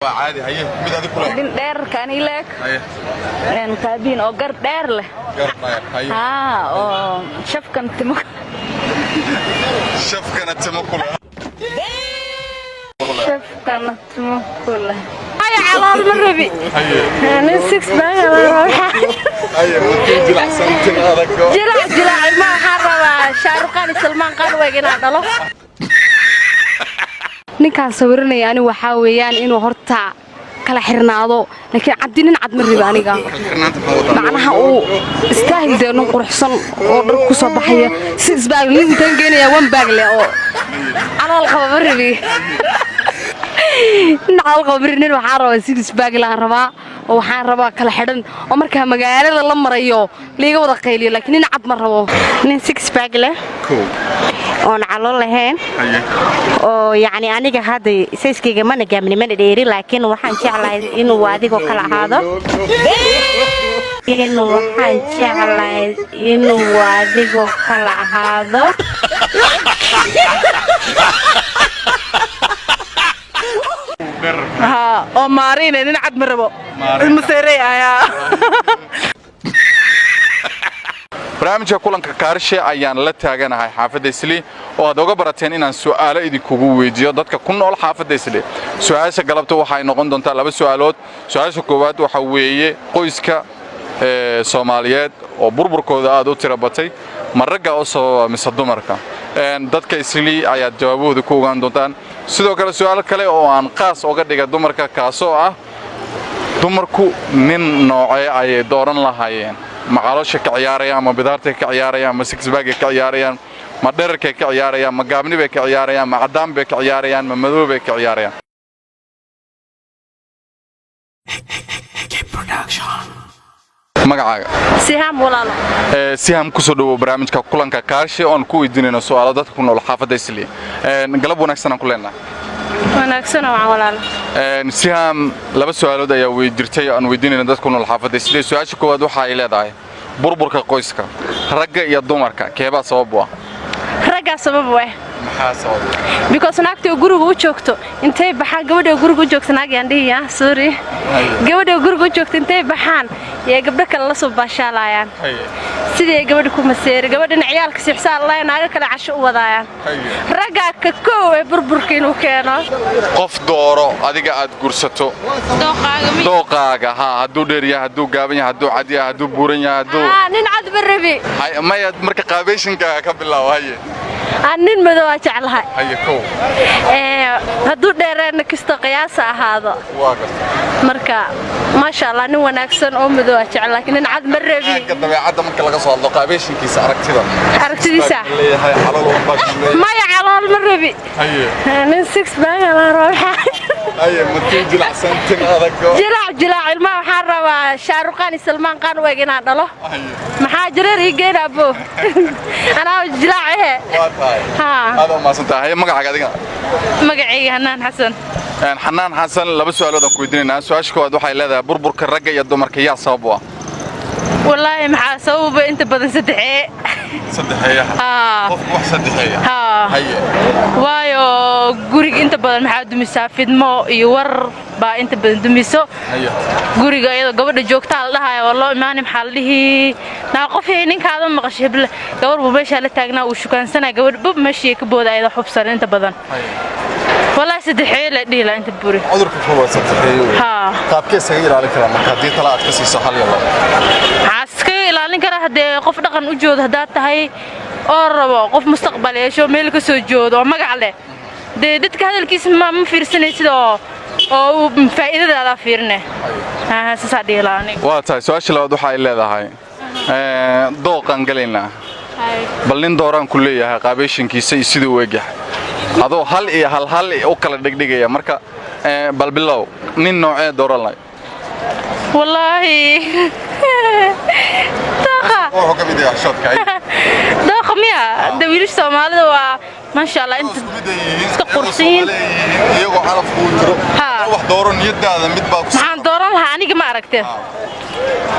عادي هي مid adigu kula din dheer kan ileeg een kaabin oo gar dheer leh oo shafkan timo kula ay calool ma rabi ana six bag ay muddo jilacsantin adag jilac ma xaraba shaaruqan salmaan qal weegina dhalo ninkaan sawirnay ani waxa weeyaan inuu horta kala xirnaado laakiin cadinin cad ma riba aniga macnaha uu istaahil deeno quruxsan oo dhar ku soo baxaya six bag lintan geenaya one bag le oo calool qaba ribi calool qaba nin waxa rabaa six bag la rabaa oo waxaan rabaa kala xidhan oo marka magaalada la marayo liiga wada qayliyo laakiin nin cad ma rabo nin six bag leh oon calool lahayn oo yani aniga hadda sayskeyga mana gaamni mana dheeri laakiin waxaan jeclahay inuu adigo kala ahaado oo maariin nin cad ma rabo ilmaseeray ayaa barnaamijka kulanka kaarshe ayaan la taaganahay xaafadda Isli oo aad uga barateen inaan su'aalo idinku weydiiyo dadka ku nool xaafadda Isli su'aasha galabta waxay noqon doontaa laba su'aalood su'aasha koowaad waxa weeye qoyska Soomaaliyeed oo burburkooda aad u tira batay maraga oo soo mise dumarka dadka Isli ayaa jawaabahooda ku ogaan doontaan sidoo kale su'aal kale oo aan qaas uga dhiga dumarka kaasoo ah dumarku nin noocay ay dooran lahaayeen macaloosha ka ciyaarayaan ma bidaarta ka ciyaarayaan ma six bag ka ciyaarayaan ma dhererka ka ciyaarayaan ma gaabni bay ka ciyaarayaan ma cadaan bay ka ciyaarayaan ma madow bay ka ciyaarayaan magacaaga siham walaalo siham ku soo dhawo barnaamijka kulanka kaarshe oo ku weydiinayno su'aalo dadka ku nool xaafadda Isli galab wanaagsan ku leenahay wanaagsan oo walaalo siham laba su'aalood ayaa weydiirtay aan weydiinayno dadka ku nool xaafadda Isli su'aasha koowaad waxa ay leedahay burburka qoyska ragga iyo dumarka keeba sabab ah ragga sabab ah maxaa sabab because naagta guriga u joogto intay baxaan gabadha guriga u joogto naag yaan dhihiya sorry gabadha guriga u joogto intay baxaan ee gabdha kale la soo baashaalayaan sidii gabadha ku maseer gabadhina ciyaalka si xisaan la naaga kale casho u wadaayaan ragga ka koow ee burburka inuu keeno qof dooro adiga aad gursato dooqaaga haduu dheer yahay haduu gaaban yahay haduu cad yahay haduu buuran yahay haduu nin cad barabi ma marka qaabeyshinka ka bilaawaye nin madow ah jeclahay hayko haduu dheereen kisto qiyaas ahaado marka ma sha Allah nin wanaagsan oo madow ah jecel laakiin nin cad marabi dabeecadda marka laga soo hadlo qaabeyshinkiisa aragtidiisa leeyahay xalal walba ma calool marabi nin six bag la rooxa muddo jilacsantin adag jilac ilma waxaan rabaa shaaruqan salmaan qan weegina dhalo maxaa jireer igeena abo ana jilac هذا ما سنتهي مقعد adiga magacayga Hanaan Xasan laba su'aalood aan ku weydiinayna su'aasha koowaad waxay leedahay burburka ragga iyo dumarka yaa sabab ah wallahi maxaa sabab inta badan saddexee qof wax saddexeeya haye waayo guriga inta badan maxaa dumisaa fidmo iyo war baa inta badan dumiso guriga iyada gabadha joogta la dhahayo wallo imaani maxaa la dhihi naa qof ninkaada maqashay gabar buu meesha la taagnaa uu shukaansanaa gabadh bub meeshii ka booda ayada xubsan inta badan والله سدحي لا ديلا انت بوري عذرك هو سدحي طاب كيس هي على كلام هدي طلعت كسي سحل يلا عسكري ilaalin kara hadee qof dhaqan u joodo hadaa tahay oo rabo qof mustaqbal yeesho meel ka soo joodo oo magac leh dadka hadalkiisa ma fiirsanaysid oo faa'iidada fiirne sasadiyalaani waa tahay su'aasha labaad waxa ay leedahay dooqan galina bal nin dooran ku leeyahay qaabeyshinkiisa sidoo weegahay adoo hal iyo hal oo kala dhigdhigaya marka bal bilow nin noocee dooran lay wallahi oo ka mid ah shadka dooqa miya dawiilish Soomaalida waa ma sha Allah inta iska qurxiin iyagoo calaf ku jiro wax dooran niyadaada mid baa ku waxaan dooran lahaa aniga ma aragtay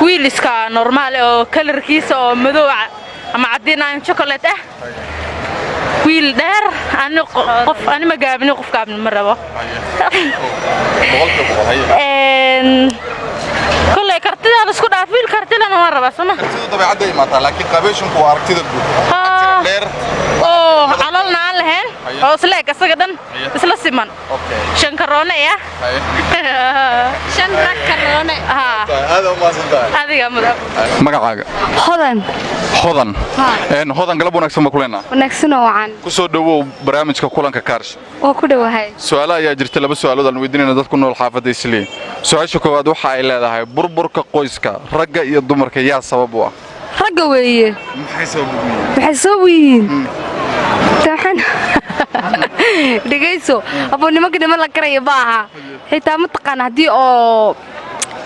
wiil iska normal oo kalarkiisa oo madow ama cadaan chocolate wiil dheer ani ma gaabin qof gaabin ma rabo كله كرتيدا اسكو دافيل كرتيدا ما ربا سما كرتيدا طبيعه ما لكن قابيشنكو aragtida guud dheer oo xalalna aan lahayn oo isleeg asaga dan isla siman shan karoone ya shan karoone hada ma santaa adiga mudab magacaaga hodan galab wanaagsan ma kuleena wanaagsan oo aan ku soo dhawow barnaamijka kulanka Kaarshe oo ku dhawahay su'aalo ayaa jirta laba su'aalood aan weydiinayna dadku nool xaafadda Islii su'aasha koowaad waxa ay leedahay burburka qoyska ragga iyo dumarka yaa sabab u ah ragga weeye maxay sabab u yihiin taxan dhigayso abo nimanka la karayo baaha xitaa ma taqaan hadii oo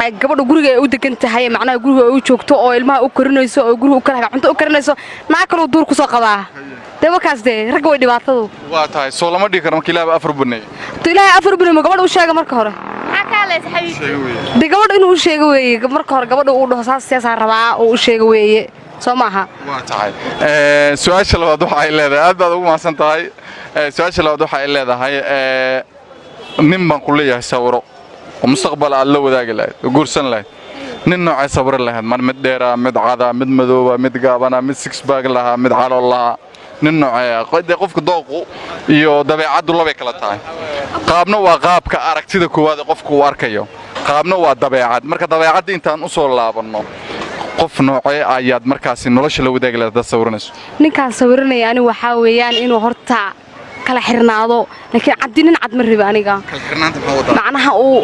ay gabadha guriga ay u degan tahay macnaha guriga ay u joogto oo ilmaha u korinayso oo guriga u kala cunto u karinayso naa kale duur ku soo qabaa dawakaas ragga way dhibaatadu waa tahay soo lama dhigi karo markii ilaahay afar bunay ilaahay afar bunay ma gabadha u sheega marka hore gabadha inuu u sheego weeye marka hore gabadha uu dhaho saas rabaa oo u sheego weeye soo maaha waa tahay su'aasha labaad waxa ay leedahay aad baad ugu maasan tahay su'aasha labaad waxa ay leedahay nin baan ku leeyahay sawiro oo mustaqbal aad la wadaagi lahayd oo guursan lahayd nin noocay sawir lahayd mid dheera mid cada mid madooba mid gaabana mid six bag laha mid calool laha nin noocay qofka dooqo iyo dabeecadu laba kala tahay qaabna waa qaabka aragtida koowaad qofku uu arkayo qaabna waa dabeecad marka dabeecada intaan u soo laabano qof noocay ayaad markaas nolosha la wadaagi lahayd sawirnayso ninkaan sawiranaya ani waxa weeyaan inuu horta kala xirnaado laakiin cadinin cad ma riba aniga kala xirnaanta maxaa wada macnaha uu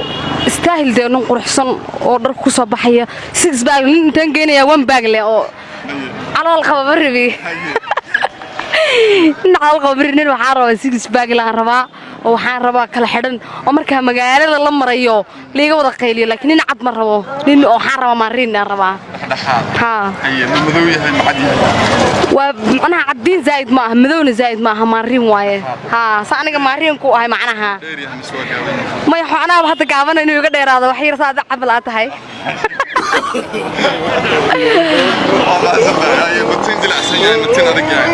istaahil deeno quruxsan oo dhar ku soo baxaya six bag intaan geenaya one bag le oo calool qaba ma ribi nacal qabrinin waxaan rabaa six bag la rabaa oo waxaan rabaa kala xidhan oo marka magaalada la marayo liiga wada qayliyo laakiin nin cad ma rabo nin oo waxaan rabaa maariin aan rabaa ha ayi madow yahay macadi waa macnaha cadin zaid ma aha madowna zaid ma aha maariin waaye ha sa aniga maariin ku ahay macnaha ma yaxana hadda gaabana inuu iga dheeraado wax yar saad cabal aad tahay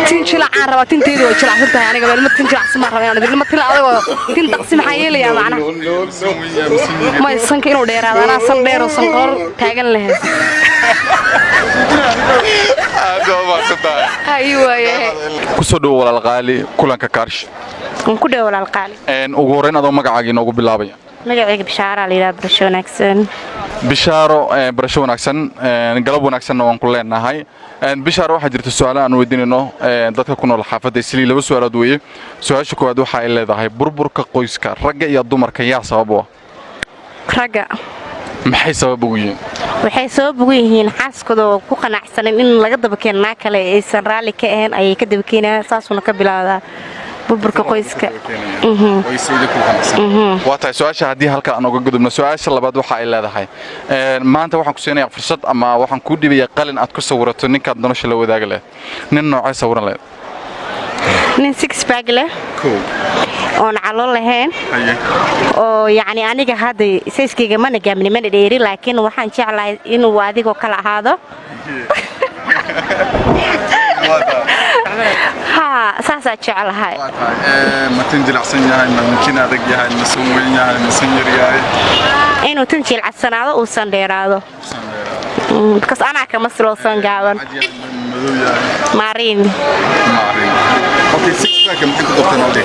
tinjila aan rabaa tinteedu way jilacsan tahay aniga meel ma tinjilacsan ma rabaa inaan ma tila adagoo tin taqsi maxaa yeelayaa macnaha ma sanka inuu dheeraado anaa san dheer oo san qor taagan lahayd ku soo dhaw walaal qaali kulanka Kaarshe ku dhaw walaal qaali ugu horeyn adoo magacaaga inoogu bilaabaya magacayga Bishaara la yiraahdo barasho wanaagsan Bishaaro barasho wanaagsan galab wanaagsan waan ku leenahay Bishaaro waxa jirta su'aalo aan weydiinayno dadka ku nool xaafadda Islii laba su'aalood weeye su'aasha koowaad waxa ay leedahay burburka qoyska ragga iyo dumarka yaa sabab u ah ragga maxay sabab ugu yihiin waxay sabab ugu yihiin xaaskooda ku qanacsanin in laga daba keenaa kale aysan raali ka ahayn ayay ka daba keenaa saasuna ka bilaawdaa burburka qoyska waa tahay su'aasha haddii halka aan uga gudubno su'aasha labaad waxa ay leedahay maanta waxaan ku siinayaa fursad ama waxaan ku dhibayaa qalin aad ku sawirato ninkaad nolosha la wadaagi lahayd nin noocay sawiran lahayd nin six bag leh oon calool lahayn oo yacni aniga hadda sayskayga mana gaabni mana dheeri laakiin waxaan jeclahay inuu adigoo kala ahaado ساسا جعلها ما تنجل عسن ياهي ما ممكن أدق ياهي مسوين ياهي مسنجر ياهي إنه تنجل عسن هذا وسندير هذا بس أنا كمصر وسنجابن مارين أوكي سيبك كم تقدر تنادي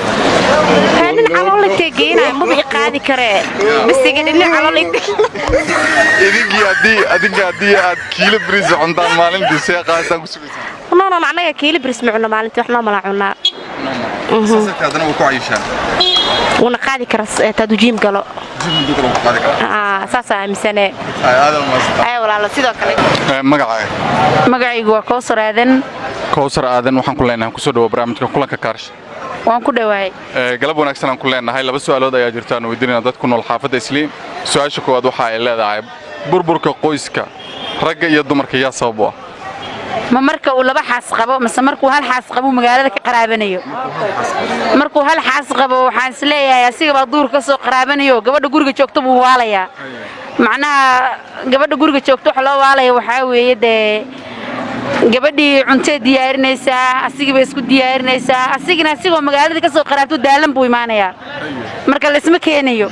هذا على اللي تجينا مو بيقعد كره بس تجينا على اللي أديك كيلو بريز عندنا مالين دسيا قاسم كسبت ما معناه كيلو بريز معنا مالين إحنا ملعونا ساسك هذا أنا وكويشان ونقعد كرس تدوجيم قالوا ساسا مسنة هذا المصدر أي والله سيدا كلي مقعي جوا كوسر آذن waxaan ku leenahay ku soo dhaw barnaamijka kulanka Kaarshe waan ku dhawaay galab wanaagsan aan ku leenahay laba su'aalood ayaa jirta aan weydiinayna dadku nool xaafadda Islii su'aasha koowaad waxa ay leedahay burburka qoyska ragga iyo dumarka yaa sabab u ah ma marka uu laba xaas qabo mise markuu hal xaas qabo magaalada ka qaraabanayo markuu hal xaas qabo waxaan isleeyahay asiga baa duur ka soo qaraabanayo gabadha guriga joogto buu waalayaa macnaha gabadha guriga joogto waxa loo waalaya waxa weeye gabadhii cunto diyaarinaysaa asigiiba isku diyaarinaysaa asigoo magaalada ka soo qaraabto daalan buu imaanayaa marka la isma keenayo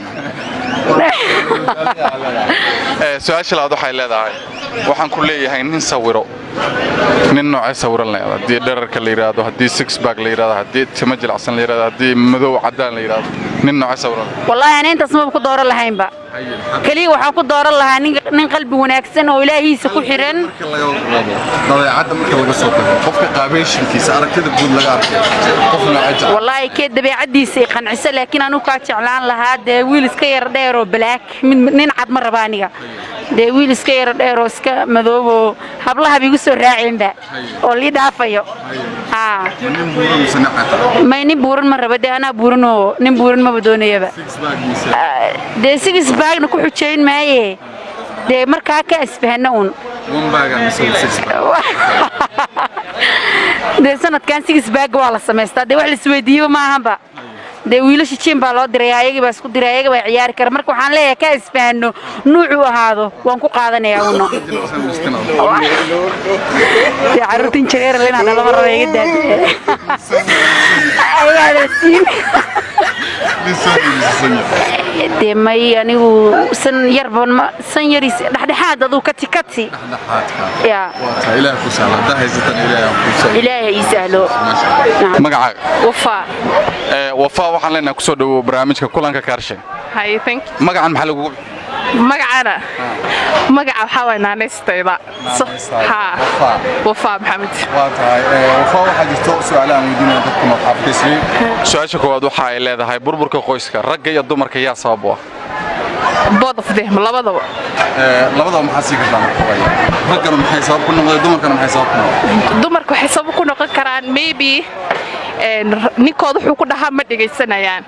su'aasha labaad waxay leedahay waxaan ku leeyahay nin sawiro nin noocay sawiran leeyahay hadii dherarka la yiraahdo hadii six pack la yiraahdo hadii timo jilacsan la yiraahdo hadii madow cadaan la yiraahdo nin noocay sawiran wallahi aan intaas ma ku dooran lahaynba kaliya waxaan ku dooran lahaa nin qalbi wanaagsan oo ilaahiisa ku xiran dabeecadda marka laga soo tago qofka qaabeyshinkiisa aragtida guud laga arkay qofna ajab wallahi kee dabeecadiisa ay qancisa laakiin anu ka jeclaan lahaa de wiil iska yar dheer oo black nin cad ma raba aniga de wiil iska yar dheer oo iska madoobo hablaha bigu soo raaceenba oo li dhaafayo ma nin buuran ma raba de ana buuran oo nin buuran ma doonayaba de six baagna ku xujeyn maaye de markaa ka isfahana un de sanadkan six baag waa la sameystaa de wax la isweydiiyo ma ahanba de wiilasha jin baa loo diray ayaga baa isku diray ayaga baa ciyaari kara marka waxaan leeyahay ka isfahano nuucu ahaado waan ku qaadanayaa uno de caruurtin jareer leena lama rabo iga daadee ayaga siin de may anigu san yaris dhaxdhaxaad aduu kati ya ilaahay ku sahlo dahaysatan ilaahay isahlo magacaaga Wafa waxaan leenahay ku soo dhawo barnaamijka kulanka kaarshe Hi thank you magacan maxaa lagu magacana magaca waxa way naanaysteeda Wafa Maxamed waa tahay Wafa waxa jirto su'aalo aan weydiinayo dadka maxaafisay su'aasha koowaad waxa ay leedahay burburka qoyska ragga iyo dumarka yaa sabab ah both of them labadaba maxaa sii kartaa raggana maxay sabab ku noqday dumarkana maxay sabab ku noqday dumarku waxay sabab ku noqon karaan maybe ninkooda wuxuu ku dhahaa ma dhageysanayaan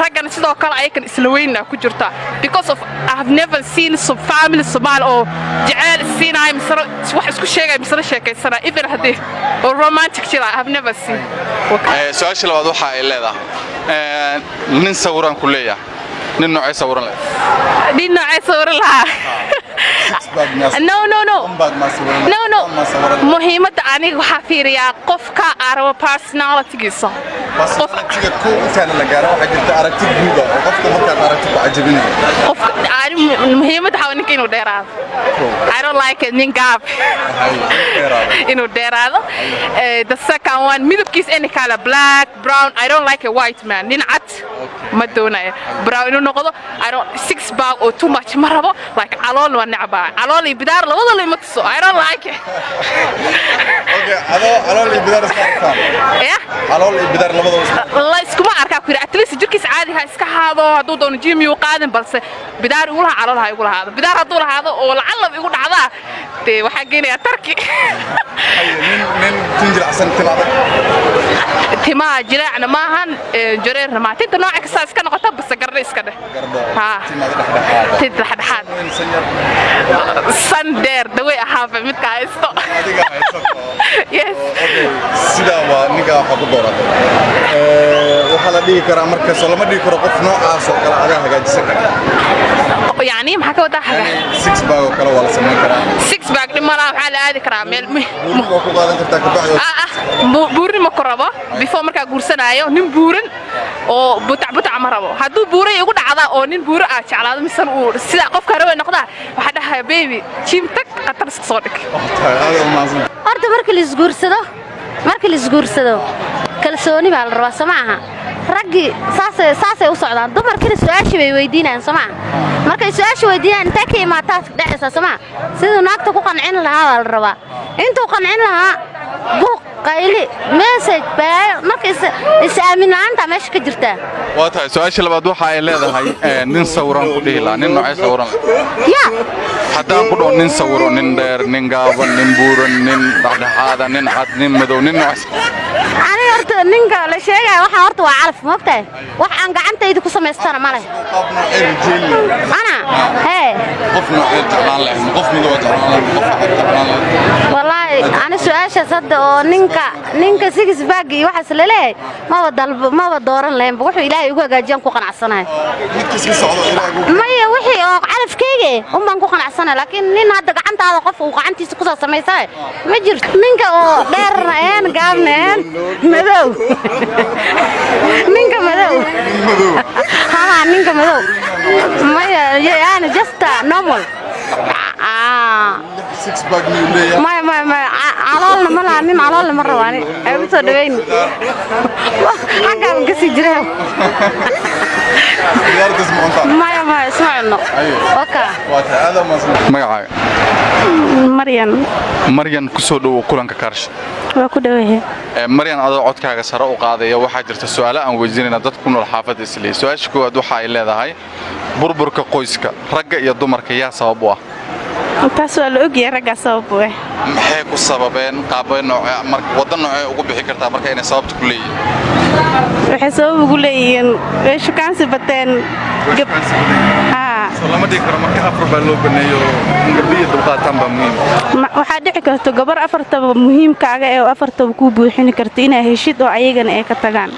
raggan sidoo kale ayakan isla weynna ku jirta because of I have never seen some family Somali oo jacayl siinay misra wax isku sheegay misra sheekaysana even hadii oo romantic jira I have never seen su'aasha labaad waxa ay leedahay nin sawiran ku leeyahay nin noocay sawiran lahaa no muhiimadda aniga waxa fiiriyaa qofka arabo personalitygiisa qofka ku inta la gaaro waxa jirta aragti guud oo qofka marka aragti ku ajabinayo qofka muhiimadda waxa ninka inuu dheeraado I don't like it nin gaab inuu dheeraado the second one midabkiisa in kala black brown I don't like a white man nin cad ma doonayo brown inuu noqdo I don't six pack or too much ma rabo like calool waa nacba calool iyo bidaar labada la imaqso I don't like it okay calool iyo bidaar ismarkaan calool iyo bidaar labada la iskuma arkaa ku at least jirkiisa caadi ha iska haado haduu doono gym uu qaadan balse bidaar uu laha calool ha igu lahaado bidaar haduu lahaado oo lacalab igu dhacda de waxa geenaya tarki nin tinjilacsan timaada timaa jiraacna maahan jareerna ma tinta nooca ka saas ka noqota bas garna iska dheh tinta dhaxdhaxaad sandeer daway ahaaba mid ka haysto yes sida waa niga waxa ku dooratay waxa la dhigi karaa marka soo lama dhigi karo qof noocaas oo kala aga hagaajisan kara يعني ما حكوا ده حاجة. six bag oo kale waa la sameyn karaa. six bag لما أنا على هذه كرام مل. Buurka ku qaadan kartaa ka bacdo. buurin ma korabo before markaa guursanaayo nin buurin oo buta amarabo hadduu buuray ugu dhacda oo nin buura ah jeclaado misan uu sida qofka rawe noqda waxa dhahay baby jim tag qatar soo dhig horta markii la isguursado kalsooni baa la rabaa samaaha raggi saasay u socdaan dumarkina su'aasha bay weydiinayaan samaa markay su'aasha weydiinayaan inta ka imaataa dhacaysa samaa sidoo naagta ku qancin lahaa la rabaa intuu qancin lahaa buuq qayli message baayo markay is aaminaanta meesha ka jirta waa tahay su'aasha labaad waxa ay leedahay nin sawran ku dhihila nin noocay sawran ya haddaan ku dhaw nin sawiro nin dheer nin gaaban nin buuran nin dhaxdhaxaada nin cad nin madow nin noocay ani horta ninka la sheegay waxa horta waa calaf moogtay wax aan gacantayda ku samaystana ma leh ana qofna jeclaan leh qof mid oo jeclaan leh wallahi ani su'aasha sadda oo ninka six bag iyo waxa la leeyahay ma wada dooran lahayn wuxuu ilaahay ugu hagaajiyaan ku qanacsanahay midkiisa socdo ilaahay maya wixii oo calafkeyga um baan ku qanacsanahay laakiin nin hadda gacantaada qof uu gacantiisa ku soo sameysay ma jirto ninka oo dheer gaabneen madow ninka madow ninka madow maya yani just normal six pack مليون ما على ما nin على ما رواني ay soo dhaweyn xaqan ka sii jiray diyaartas maanta ما اسمعنا اوكي waata aad ma magacaaga Maryan ku soo dhaw kulanka Kaarshe waa ku dhawahay Maryan adoo codkaaga sare u qaadaya waxa jirta su'aalo aan weydiinayna dad ku nool xaafadda Islii su'aasha koowaad waxa ay leedahay burburka qoyska ragga iyo dumarka yaa sabab u ah taas waa la ogyahay ragga sabab u ah maxay ku sababeen qaabeen marka wadan nooc ugu bixi kartaa marka inay sababta ku leeyihiin waxay sabab ugu leeyihiin shukaansi bateen lama dhigi karo marka afar baa loo baneeyo gabdhiyo dulqaataan baa muhiim waxaa dhici karto gabar afartaba muhiimkaaga ee afartaba ku buuxin karto inay heshid oo ayagana ay ka tagaan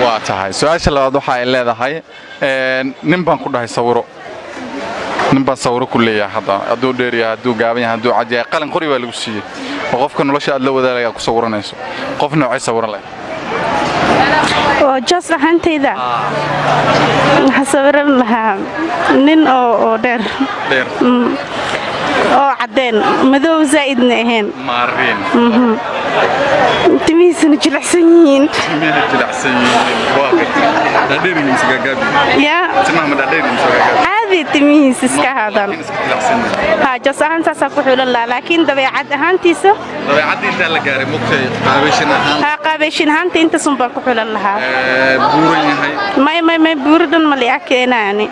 waa tahay su'aasha labaad waxa ay leedahay nin baan ku dhahay sawiro nin baan sawiro ku leeyahay hadda adoo dheer yahay adoo gaaban yahay adoo cad yahay qalin qori baa lagu siiyay oo qofka nolosha aad la wadaagaya ku sawiranayso qof noocay sawiran leh oo just ahantayda waxa sawiran lahaa nin oo dheer oo cadeen madow zaidna ahayn maarin timihiisuna jilicsan yihiin waa dadheerin isgagaabi ya timaha dadheerin isgagaabi caadi timihiis iska hadan ha just ahantaas ku xulan laakiin dabeecad ahaantiisa dabeecadda la gaaray mugtay qaabashin ahaanta inta sun baan ku xulan lahaa buuran yahay may buuradan ma liya keenaani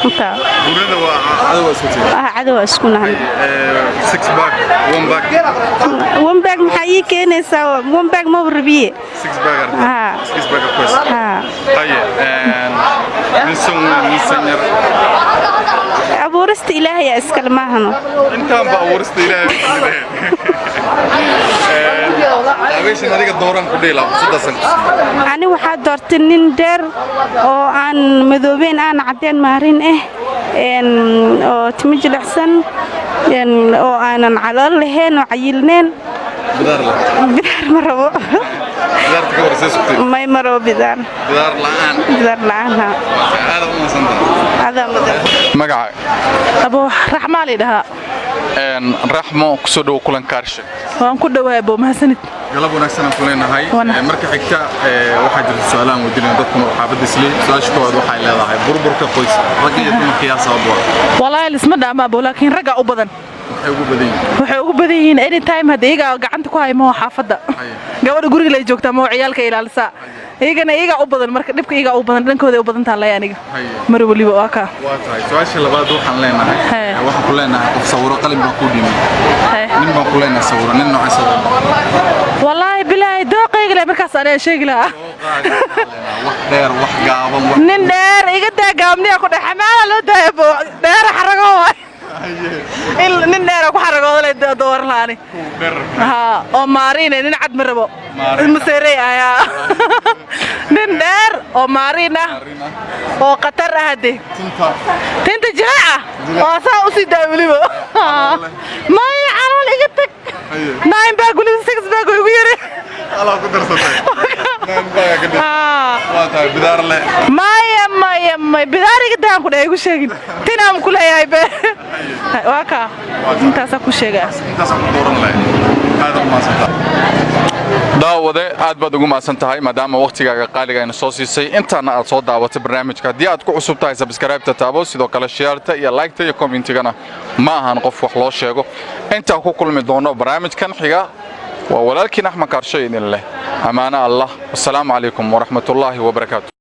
inta buurada waa cadow isku nahay six bag one bag maxay keenaysaa one bag ma rabiye six bag quest haye nisan abuurista ilaahay iska lamaahano intaan ba abuurista ilaahay abeeshan adiga dooran ku dheelaa saddex ani waxa doortay nin dheer oo aan madoobeen aan cadeen maarin oo timo jilicsan oo aanan calool lahayn oo cayilneen bidaar ma rabo bidaar ka warsay may maro bidaar la'aan aad u maasanta magaca abo raxmaan leedaha raxmo ku soo dhaw kulan Kaarshe waan ku dhawahay bo mahadsanid galab wanaagsan aan kuleenahay marka xigta waxa jirta su'aalaan weydiinayna dadka xaafadda Islii su'aasha koowaad waxa ay leedahay burburka qoyska ragga iyo dumarka yaa sabab u ah wallahi isma dhaama bo laakiin ragga u badan waxay ugu badan yihiin anytime hadiga gacanta ku haymo xaafadda gabadha guriga la joogta ma ciyaalka ilaalisa iyaga u badan marka dhibka iyaga u badan dhankooda u badan tahay aniga mar waliba waa ka waa tahay su'aasha labaad waxaan leenahay waxaan ku leenahay qof sawiro qalin baa ku dhimay nin baan ku leenahay sawiro nin nooc sawiro wallahi billahi dooqayga le markaas aan sheegi lahaa wax dheer wax gaaban nin dheer iga daa gaabniya ku dhaxamaala loo daaybo dheer xarago nin dheer ku xaragoodo le door laani oo maariin nin cad ma rabo مسيري يا نندر ومارينا وقطر هدي تنت جاعة وصا أسيد أوليبو ما يعرون إجتك نايم باقول سكس باقول ويري الله قدر صدق نايم باقول واتها بدار له ما بداري قدام كده يقول شيء تنام كل هاي به واقع انت سأكون شيء انت سأكون دورن له هذا ما صدق daawade aad baad ugu maasan tahay maadaama waqtigaaga qaaliga ayna soo siisay intaana aad soo daawatay barnaamijka haddii aad ku cusub tahay subscribe-ta taabo sidoo kale share-ta iyo like-ta iyo comment-gana ma ahan qof wax loo sheego inta ku kulmi doono barnaamijkan xiga waa walaalkiin Axmed Kaarshe idin leh amaana Allah wassalaamu calaykum wa rahmatullaahi wa barakaatuh